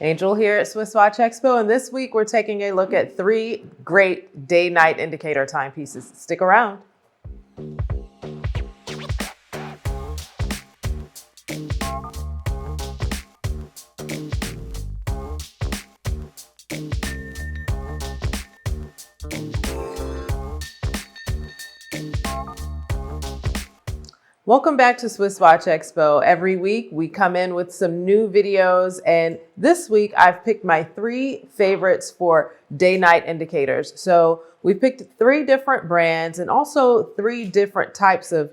Angel here at Swiss Watch Expo, and this week we're taking a look at 3 great day-night indicator timepieces. Stick around. Welcome back to Swiss Watch Expo. Every week we come in with some new videos, and this week I've picked my 3 favorites for day-night indicators. So we picked 3 different brands and also 3 different types of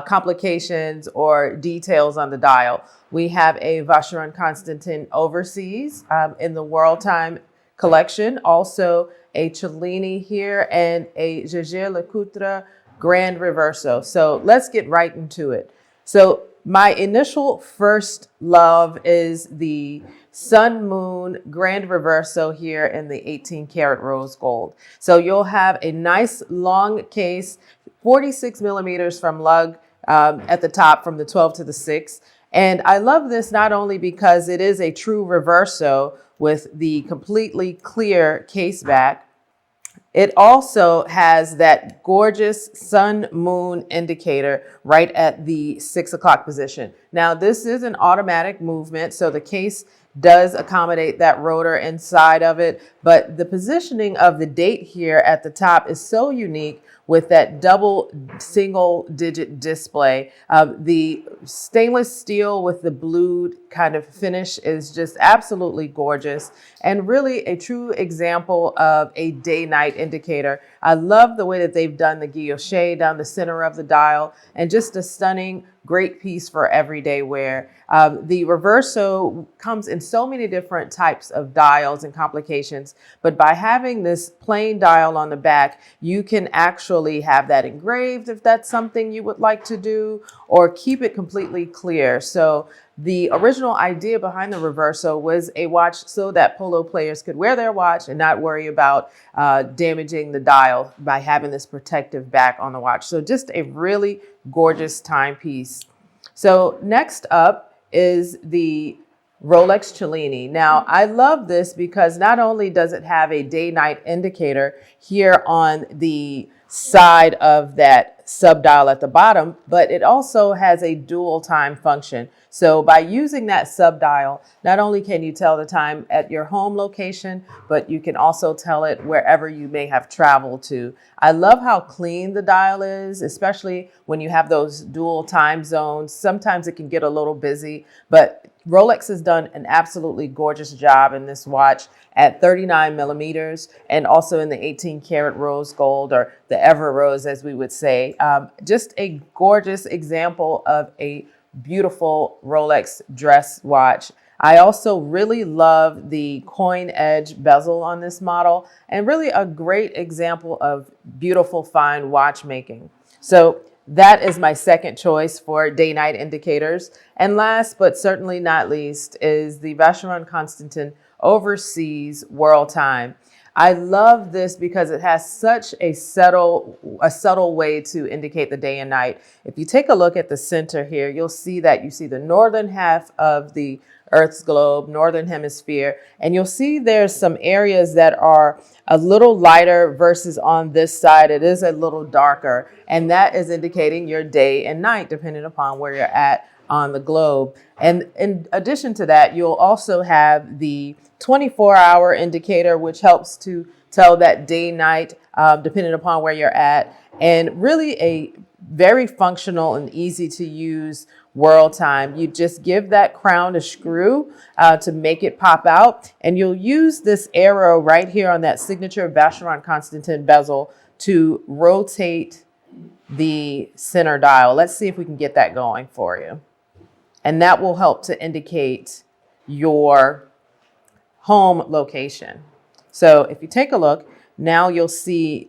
complications or details on the dial. We have a Vacheron Constantin Overseas in the World Time collection, also a Cellini here, and a Jaeger LeCoultre Grande Reverso. So let's get right into it. So my initial first love is the Sun Moon Grande Reverso here in the 18 karat rose gold. So you'll have a nice long case, 46 millimeters from lug at the top from the 12 to the 6. And I love this not only because it is a true Reverso with the completely clear case back, it also has that gorgeous sun moon indicator right at the 6 o'clock position. Now, this is an automatic movement, so the case does accommodate that rotor inside of it, but the positioning of the date here at the top is so unique with that double single digit display. The stainless steel with the blued kind of finish is just absolutely gorgeous and really a true example of a day-night indicator. I love the way that they've done the guilloche down the center of the dial, and just a stunning, great piece for everyday wear. The Reverso comes in so many different types of dials and complications, but by having this plain dial on the back, you can actually have that engraved if that's something you would like to do, or keep it completely clear. So the original idea behind the Reverso was a watch so that polo players could wear their watch and not worry about damaging the dial by having this protective back on the watch. So just a really gorgeous timepiece. So next up is the Rolex Cellini. Now, I love this because not only does it have a day-night indicator here on the side of that subdial at the bottom, but it also has a dual time function. So by using that subdial, not only can you tell the time at your home location, but you can also tell it wherever you may have traveled to. I love how clean the dial is, especially when you have those dual time zones. Sometimes it can get a little busy, but Rolex has done an absolutely gorgeous job in this watch at 39 millimeters and also in the 18 karat rose gold, or the ever rose as we would say. Just a gorgeous example of a beautiful Rolex dress watch. I also really love the coin edge bezel on this model, and really a great example of beautiful fine watchmaking. So that is my second choice for day-night indicators. And last but certainly not least is the Vacheron Constantin Overseas World Time. I love this because it has such a subtle way to indicate the day and night. If you take a look at the center here, you'll see that you see the northern half of the Earth's globe, northern hemisphere, and you'll see there's some areas that are a little lighter versus on this side it is a little darker, and that is indicating your day and night depending upon where you're at on the globe. And in addition to that, you'll also have the 24-hour indicator, which helps to tell that day-night depending upon where you're at, and really a very functional and easy to use world time. You just give that crown a screw to make it pop out, and you'll use this arrow right here on that signature Vacheron Constantin bezel to rotate the center dial. Let's see if we can get that going for you. And that will help to indicate your home location. So if you take a look, now you'll see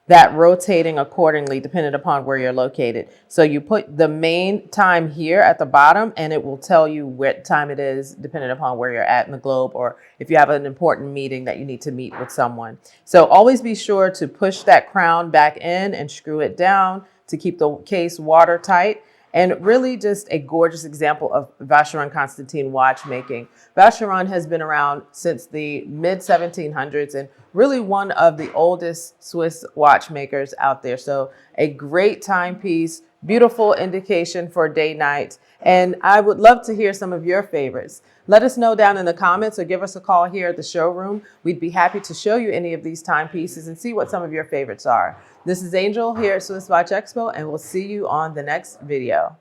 that rotating accordingly depending upon where you're located. So you put the main time here at the bottom, and it will tell you what time it is depending upon where you're at in the globe, or if you have an important meeting that you need to meet with someone. So always be sure to push that crown back in and screw it down to keep the case watertight. and really just a gorgeous example of Vacheron Constantin watchmaking. Vacheron has been around since the mid 1700s and really one of the oldest Swiss watchmakers out there. So a great timepiece, beautiful indication for day night. And I would love to hear some of your favorites. Let us know down in the comments or give us a call here at the showroom. We'd be happy to show you any of these timepieces and see what some of your favorites are. This is Angel here at Swiss Watch Expo, and we'll see you on the next video.